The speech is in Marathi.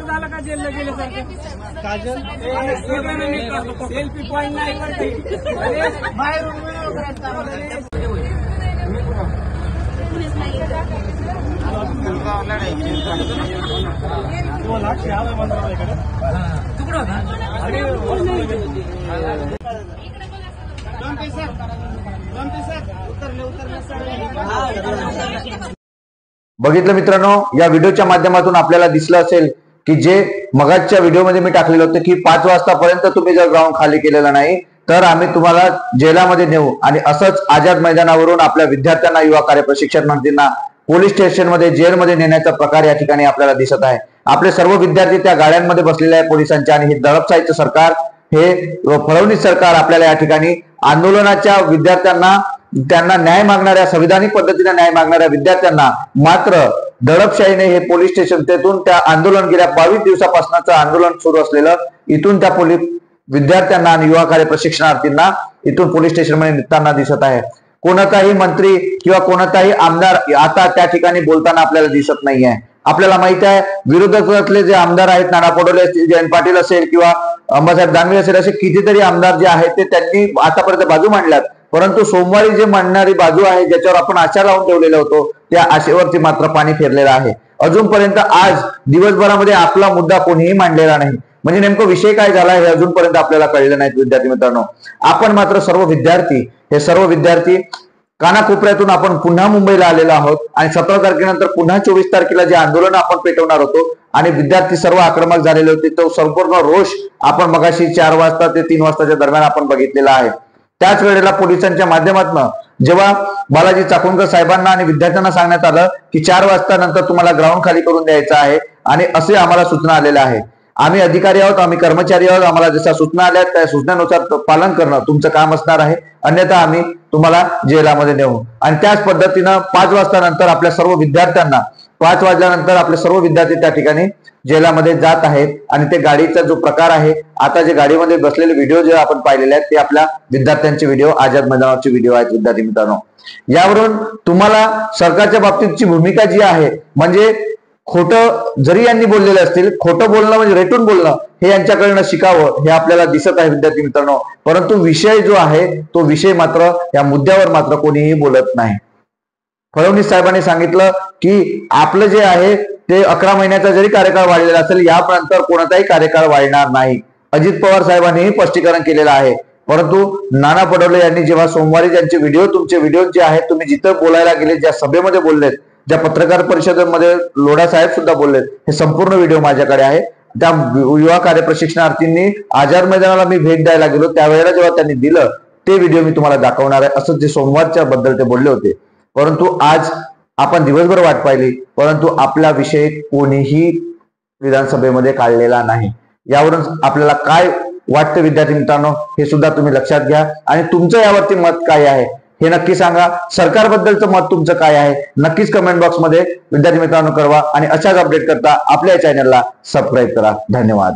झालं का जेलला गेल्यासारखं काजल सेल्फी पॉइंट नाही बाहेर बघितलं मित्रांनो, या व्हिडिओच्या माध्यमातून आपल्याला दिसलं असेल की जे मगाच्या व्हिडिओमध्ये मी टाकलेलं होतं की 5 वाजतापर्यंत तुम्ही जर ग्राउंड खाली केलेला नाही तर आम्ही तुम्हाला जेलामध्ये नेऊ, आणि असंच आझाद मैदानावरून आपल्या विद्यार्थ्यांना, युवा कार्य प्रशिक्षण मंत्रींना पोलीस स्टेशनमध्ये, जेलमध्ये नेण्याचा प्रकार या ठिकाणी आपल्याला दिसत आहे। आपले सर्व विद्यार्थी त्या गाड्यांमध्ये बसलेले आहे पोलिसांच्या, आणि हे दडपशाहीचं सरकार, हे फडणवीस सरकार आपल्याला या ठिकाणी आंदोलनाच्या विद्यार्थ्यांना, त्यांना न्याय मागणाऱ्या, संविधानिक पद्धतीने न्याय मागणाऱ्या विद्यार्थ्यांना मात्र दडपशाहीने हे पोलीस स्टेशन, तेथून त्या आंदोलन, गेल्या 22 दिवसापासूनचं आंदोलन सुरू असलेलं, इथून त्या पोलीस विद्यार्थ्यांना आणि युवा कार्य प्रशिक्षणार्थींना इथून पोलीस स्टेशनमध्ये नेताना दिसत आहे। कोणताही मंत्री किंवा कोणताही आमदार आता त्या ठिकाणी बोलताना आपल्याला दिसत नाही आहे। आपल्याला माहिती आहे विरोधकातले जे आमदार आहेत, नाना पटोले, जयंत पाटील असेल किंवा अंबासाहेब दानवे असेल, असे कितीतरी आमदार जे आहेत ते त्यांनी आतापर्यंत बाजू मांडल्यात, परंतु सोमवारी जे मांडणारी बाजू आहे, ज्याच्यावर आपण आशा लावून ठेवलेलं होतो, त्या आशेवरती मात्र पाणी फिरलेलं आहे। अजूनपर्यंत आज दिवसभरामध्ये आपला मुद्दा कोणीही मांडलेला नाही, म्हणजे नेमकं विषय काय झाला हे अजूनपर्यंत आपल्याला कळलं नाही। विद्यार्थी मित्रांनो, आपण मात्र सर्व विद्यार्थी, हे सर्व विद्यार्थी कानाकोपऱ्यातून आपण पुन्हा मुंबईला आलेलो आहोत, आणि 17 तारखेनंतर पुन्हा 24 तारखेला जे आंदोलन आपण पेटवणार होतो, आणि विद्यार्थी सर्व आक्रमक झालेले होते, तो संपूर्ण रोष आपण मगाशी 4 वाजता ते 3 वाजताच्या दरम्यान आपण बघितलेला आहे। त्याच वेळेला पोलिसांच्या माध्यमातून जेव्हा बालाजी चाकणकर साहेबांना आणि विद्यार्थ्यांना सांगण्यात आलं की 4 वाजता नंतर तुम्हाला ग्राउंड खाली करून द्यायचं आहे, आणि असे आम्हाला सूचना आलेल्या आहे, आम्ही अधिकारी आहोत, आम्ही कर्मचारी आहोत, आम्हाला जशा सूचना आल्या त्या सूचनानुसार पालन करणं तुमचं काम असणार आहे, अन्यथा आम्ही तुम्हाला जेलामध्ये नेऊ। आणि त्याच पद्धतीनं 5 वाजता नंतर आपल्या सर्व विद्यार्थ्यांना, 5 वाजल्यानंतर आपले सर्व विद्यार्थी त्या ठिकाणी जेलामध्ये जात आहेत, आणि ते गाडीचा जो प्रकार आहे, आता जे गाडीमध्ये बसलेले व्हिडिओ जे आपण पाहिलेले आहेत ते आपल्या विद्यार्थ्यांचे व्हिडिओ, आझाद मैदानावरचे व्हिडिओ आहेत। विद्यार्थी मित्रांनो, यावरून तुम्हाला सरकारच्या बाबतीतची भूमिका जी आहे, म्हणजे खोटं जरी यांनी बोललेलं असतील, खोटं बोलणं म्हणजे रेटून बोलणं, हे यांच्याकडनं शिकावं हे आपल्याला दिसत आहे विद्यार्थी मित्रांनो, परंतु विषय जो आहे तो विषय मात्र, या मुद्द्यावर मात्र कोणीही बोलत नाही। फडणवीस साहेबांनी सांगितलं की आपलं जे आहे ते 11 महिन्याचा जरी कार्यकाळ वाढलेला असेल, यानंतर कोणताही कार्यकाळ वाढणार नाही। अजित पवार साहेबांनीही स्पष्टीकरण केलेलं आहे, परंतु नाना पटोले यांनी जेव्हा सोमवारी त्यांचे व्हिडिओ, तुमचे व्हिडिओ जे आहेत, तुम्ही जिथं बोलायला गेले, ज्या सभेमध्ये बोललेत, ज्या पत्रकार परिषदेमध्ये लोढा साहेब सुद्धा बोललेत, हे संपूर्ण व्हिडिओ माझ्याकडे आहे। त्या युवा कार्य प्रशिक्षणार्थींनी आझाद मैदानाला मी भेट द्यायला गेलो, त्यावेळेला जेव्हा त्यांनी दिलं ते व्हिडिओ मी तुम्हाला दाखवणार आहे। असं जे सोमवारच्या बद्दल ते बोलले होते, परंतु आज आपण दिवसभर वाट पाहिली, परंतु आपला विषय कोणीही विधानसभेमध्ये काढलेला नाही। यावरून आपल्याला काय वाटतं विद्यार्थी मित्रांनो, हे सुद्धा तुम्ही लक्षात घ्या, आणि तुमचं यावरती मत काय आहे हे नक्की सांगा। सरकारबद्दलचं मत तुमचं काय आहे नक्कीच कमेंट बॉक्समध्ये विद्यार्थी मित्रांनो कळवा, आणि अशाच अपडेट करता आपल्या चॅनलला सबस्क्राईब करा। धन्यवाद।